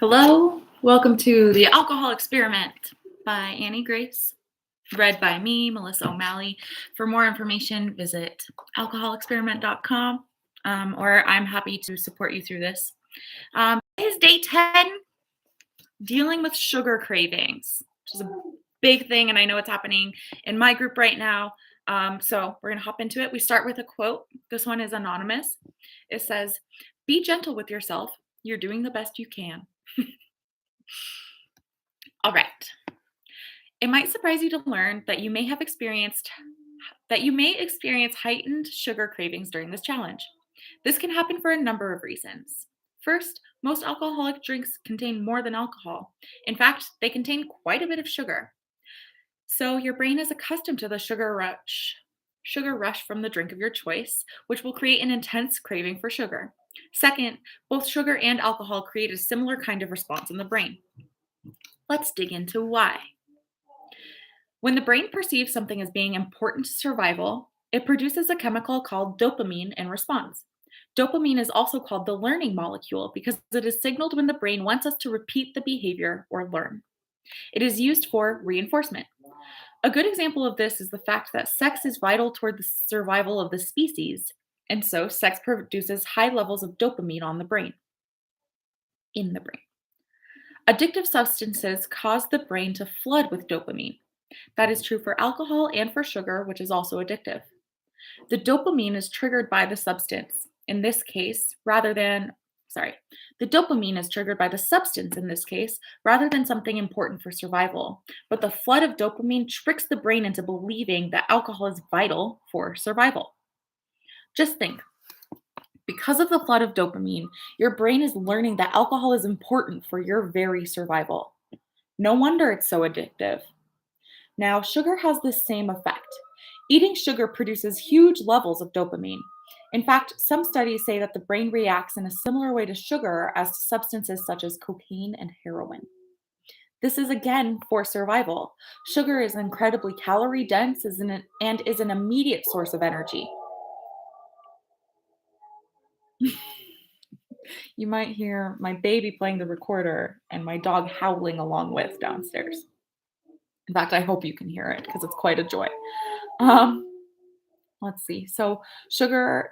Hello, welcome to The Alcohol Experiment by Annie Grace, read by me, Melissa O'Malley. For more information, visit alcoholexperiment.com, or I'm happy to support you through this. Today is day 10, dealing with sugar cravings, which is a big thing, and I know it's happening in my group right now. So we're going to hop into it. We start with a quote. This one is anonymous. It says, "Be gentle with yourself. You're doing the best you can." All right. It might surprise you to learn that you may experience heightened sugar cravings during this challenge. This can happen for a number of reasons. First, most alcoholic drinks contain more than alcohol. In fact, they contain quite a bit of sugar. So your brain is accustomed to the sugar rush from the drink of your choice, which will create an intense craving for sugar. Second, both sugar and alcohol create a similar kind of response in the brain. Let's dig into why. When the brain perceives something as being important to survival, it produces a chemical called dopamine in response. Dopamine is also called the learning molecule because it is signaled when the brain wants us to repeat the behavior or learn. It is used for reinforcement. A good example of this is the fact that sex is vital toward the survival of the species, and so sex produces high levels of dopamine in the brain. Addictive substances cause the brain to flood with dopamine. That is true for alcohol and for sugar, which is also addictive. The dopamine is triggered by the substance. In this case, the dopamine is triggered by the substance in this case, rather than something important for survival. But the flood of dopamine tricks the brain into believing that alcohol is vital for survival. Just think, because of the flood of dopamine, your brain is learning that alcohol is important for your very survival. No wonder it's so addictive. Now, sugar has the same effect. Eating sugar produces huge levels of dopamine. In fact, some studies say that the brain reacts in a similar way to sugar as to substances such as cocaine and heroin. This is again for survival. Sugar is incredibly calorie dense and is an immediate source of energy. You might hear my baby playing the recorder and my dog howling along with downstairs. In fact, I hope you can hear it because it's quite a joy. Um, let's see. So, sugar,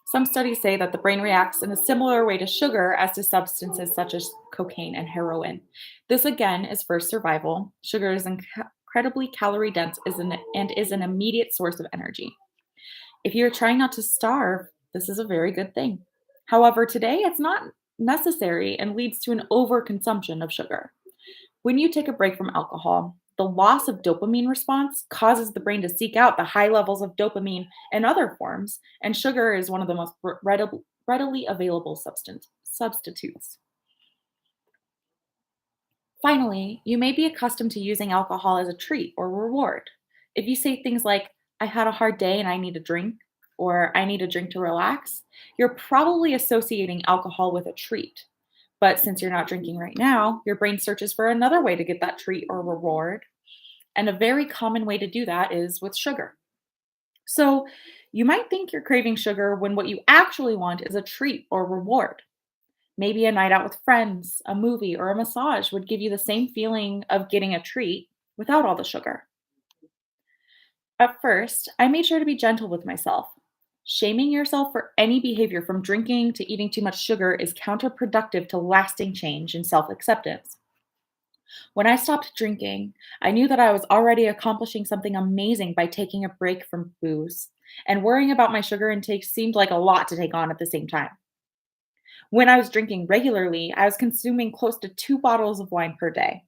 some studies say that the brain reacts in a similar way to sugar as to substances such as cocaine and heroin. This again is for survival. Sugar is incredibly calorie dense and is an immediate source of energy. If you're trying not to starve, this is a very good thing. However, today it's not necessary and leads to an overconsumption of sugar. When you take a break from alcohol, the loss of dopamine response causes the brain to seek out the high levels of dopamine in other forms, and sugar is one of the most readily available substitutes. Finally, you may be accustomed to using alcohol as a treat or reward. If you say things like, "I had a hard day and I need a drink," or "I need a drink to relax," you're probably associating alcohol with a treat. But since you're not drinking right now, your brain searches for another way to get that treat or reward. And a very common way to do that is with sugar. So you might think you're craving sugar when what you actually want is a treat or reward. Maybe a night out with friends, a movie, or a massage would give you the same feeling of getting a treat without all the sugar. At first, I made sure to be gentle with myself. Shaming yourself for any behavior from drinking to eating too much sugar is counterproductive to lasting change and self acceptance. When I stopped drinking, I knew that I was already accomplishing something amazing by taking a break from booze, and worrying about my sugar intake seemed like a lot to take on at the same time. When I was drinking regularly, I was consuming close to 2 bottles of wine per day.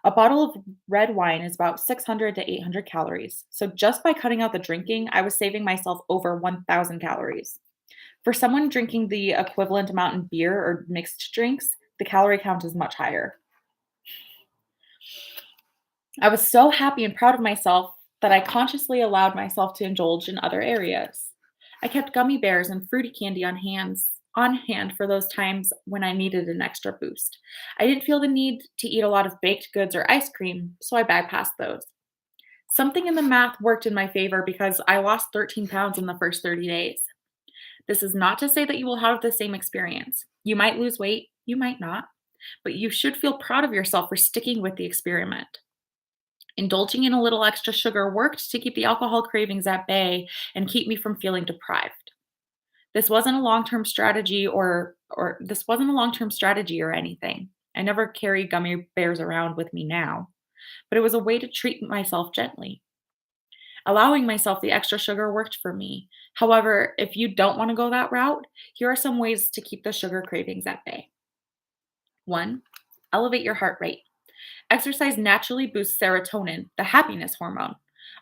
A bottle of red wine is about 600 to 800 calories. So just by cutting out the drinking, I was saving myself over 1,000 calories. For someone drinking the equivalent amount in beer or mixed drinks, the calorie count is much higher. I was so happy and proud of myself that I consciously allowed myself to indulge in other areas. I kept gummy bears and fruity candy on hand for those times when I needed an extra boost. I didn't feel the need to eat a lot of baked goods or ice cream, so I bypassed those. Something in the math worked in my favor because I lost 13 pounds in the first 30 days. This is not to say that you will have the same experience. You might lose weight, you might not. but you should feel proud of yourself for sticking with the experiment. Indulging in a little extra sugar worked to keep the alcohol cravings at bay and keep me from feeling deprived. This wasn't a long-term strategy or this wasn't a long-term strategy or anything. I never carry gummy bears around with me now, but it was a way to treat myself gently. Allowing myself the extra sugar worked for me. However, if you don't want to go that route, here are some ways to keep the sugar cravings at bay. 1. Elevate your heart rate. Exercise naturally boosts serotonin, the happiness hormone.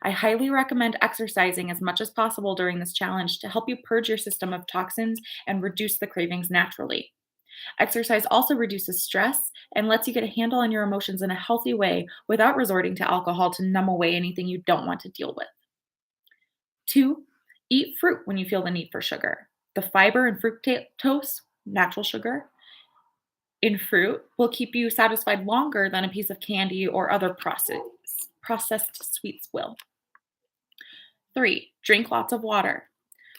I highly recommend exercising as much as possible during this challenge to help you purge your system of toxins and reduce the cravings naturally. Exercise also reduces stress and lets you get a handle on your emotions in a healthy way without resorting to alcohol to numb away anything you don't want to deal with. 2, eat fruit when you feel the need for sugar. The fiber in fructose, natural sugar, in fruit will keep you satisfied longer than a piece of candy or other processed sweets will. 3, drink lots of water.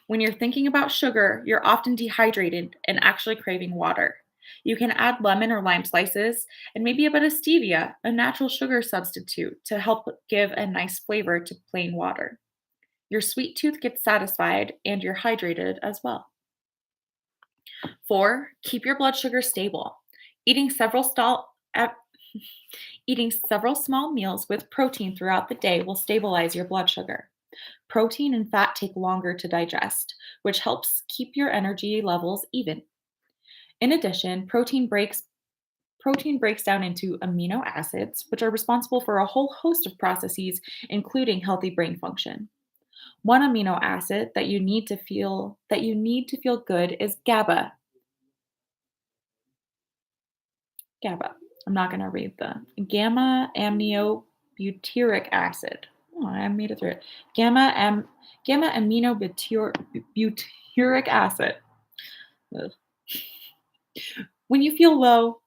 When you're thinking about sugar, you're often dehydrated and actually craving water. You can add lemon or lime slices and maybe a bit of stevia, a natural sugar substitute, to help give a nice flavor to plain water. Your sweet tooth gets satisfied and you're hydrated as well. 4, keep your blood sugar stable. Eating several stall, uh, Eating several small meals with protein throughout the day will stabilize your blood sugar. Protein and fat take longer to digest, which helps keep your energy levels even. In addition, protein breaks down into amino acids, which are responsible for a whole host of processes, including healthy brain function. One amino acid that you need to feel good is GABA. GABA. I'm not going to read the gamma aminobutyric acid. Oh, I made it through it. Gamma aminobutyric acid. Ugh. When you feel low,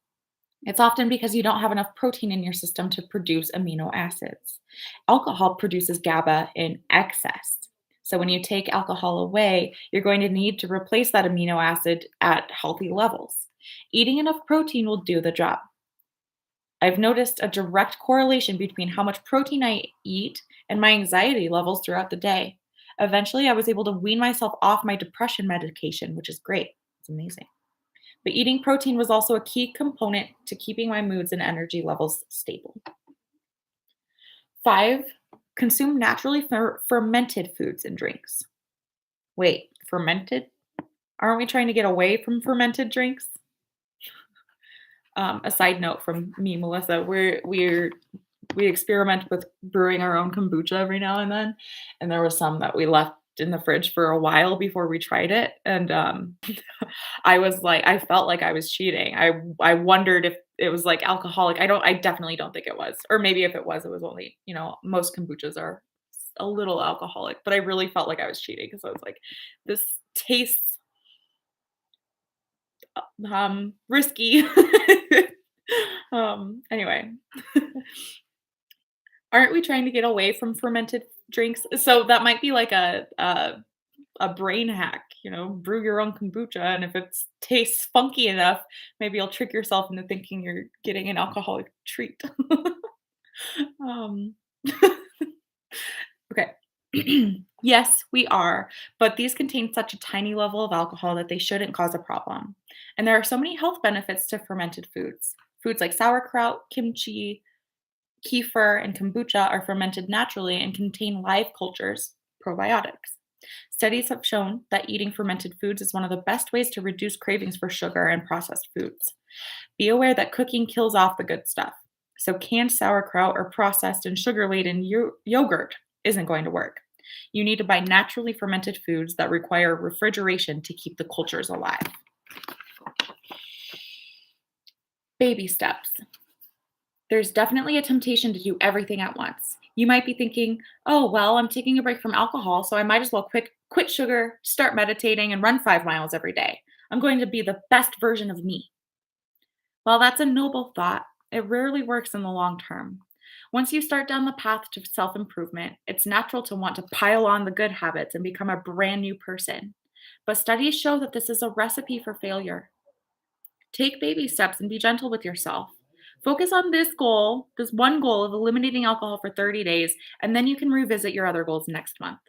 it's often because you don't have enough protein in your system to produce amino acids. Alcohol produces GABA in excess. So when you take alcohol away, you're going to need to replace that amino acid at healthy levels. Eating enough protein will do the job. I've noticed a direct correlation between how much protein I eat and my anxiety levels throughout the day. Eventually, I was able to wean myself off my depression medication, which is great. It's amazing. But eating protein was also a key component to keeping my moods and energy levels stable. 5, consume naturally fermented foods and drinks. Wait, fermented? Aren't we trying to get away from fermented drinks? A side note from me, Melissa, we experiment with brewing our own kombucha every now and there was some that we left in the fridge for a while before we tried it, and I felt like I was cheating. I wondered if it was like alcoholic. I definitely don't think it was, or maybe if it was only most kombuchas are a little alcoholic, but I really felt like I was cheating because I was like, this tastes risky. Anyway, aren't we trying to get away from fermented drinks? So that might be like a brain hack, brew your own kombucha, and if it tastes funky enough, maybe you'll trick yourself into thinking you're getting an alcoholic treat. um, okay. Yes, we are, but these contain such a tiny level of alcohol that they shouldn't cause a problem. And there are so many health benefits to fermented foods. Foods like sauerkraut, kimchi, kefir, and kombucha are fermented naturally and contain live cultures, probiotics. Studies have shown that eating fermented foods is one of the best ways to reduce cravings for sugar and processed foods. Be aware that cooking kills off the good stuff. So, canned sauerkraut or processed and sugar laden yogurt isn't going to work. You need to buy naturally fermented foods that require refrigeration to keep the cultures alive. Baby steps. There's definitely a temptation to do everything at once. You might be thinking, oh, well, I'm taking a break from alcohol, so I might as well quit sugar, start meditating, and run 5 miles every day. I'm going to be the best version of me. While that's a noble thought, it rarely works in the long term. Once you start down the path to self improvement, it's natural to want to pile on the good habits and become a brand new person. But studies show that this is a recipe for failure. Take baby steps and be gentle with yourself. Focus on this goal, this one goal of eliminating alcohol for 30 days, and then you can revisit your other goals next month.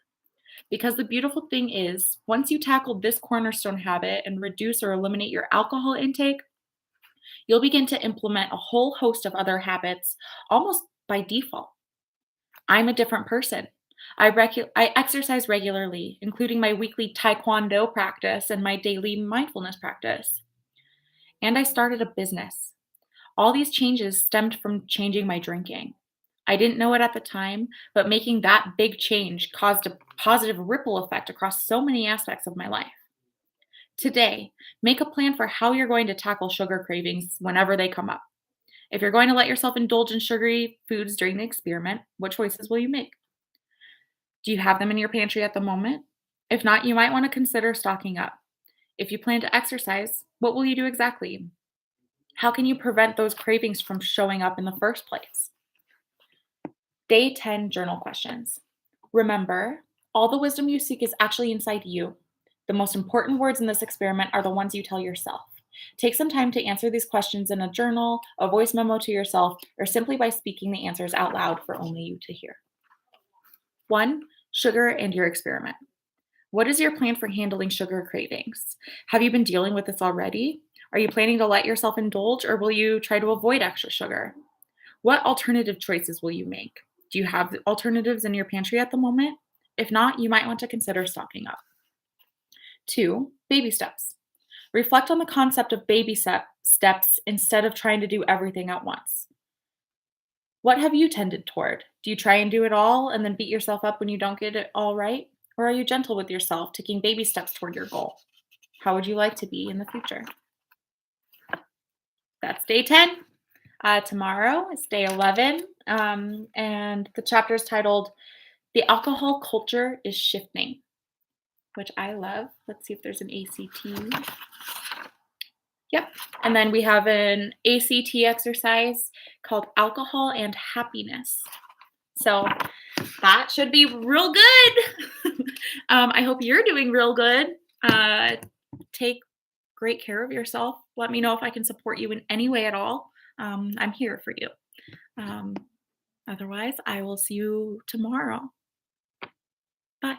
Because the beautiful thing is, once you tackle this cornerstone habit and reduce or eliminate your alcohol intake, you'll begin to implement a whole host of other habits almost by default. I'm a different person. I exercise regularly, including my weekly taekwondo practice and my daily mindfulness practice. And I started a business. All these changes stemmed from changing my drinking. I didn't know it at the time, but making that big change caused a positive ripple effect across so many aspects of my life. Today, make a plan for how you're going to tackle sugar cravings whenever they come up. If you're going to let yourself indulge in sugary foods during the experiment, what choices will you make? Do you have them in your pantry at the moment? If not, you might want to consider stocking up. If you plan to exercise, what will you do exactly? How can you prevent those cravings from showing up in the first place? Day 10 journal questions. Remember, all the wisdom you seek is actually inside you. The most important words in this experiment are the ones you tell yourself. Take some time to answer these questions in a journal, a voice memo to yourself, or simply by speaking the answers out loud for only you to hear. 1. Sugar and your experiment. What is your plan for handling sugar cravings? Have you been dealing with this already? Are you planning to let yourself indulge, or will you try to avoid extra sugar? What alternative choices will you make? Do you have alternatives in your pantry at the moment? If not, you might want to consider stocking up. 2. Baby steps. Reflect on the concept of steps instead of trying to do everything at once. What have you tended toward? Do you try and do it all and then beat yourself up when you don't get it all right? Or are you gentle with yourself, taking baby steps toward your goal? How would you like to be in the future? That's day 10. Tomorrow is day 11, and the chapter is titled The Alcohol Culture is Shifting, which I love. Let's see if there's an ACT. Yep. And then we have an ACT exercise called Alcohol and Happiness. So that should be real good. I hope you're doing real good. Take great care of yourself. Let me know if I can support you in any way at all. I'm here for you. Otherwise, I will see you tomorrow. Bye.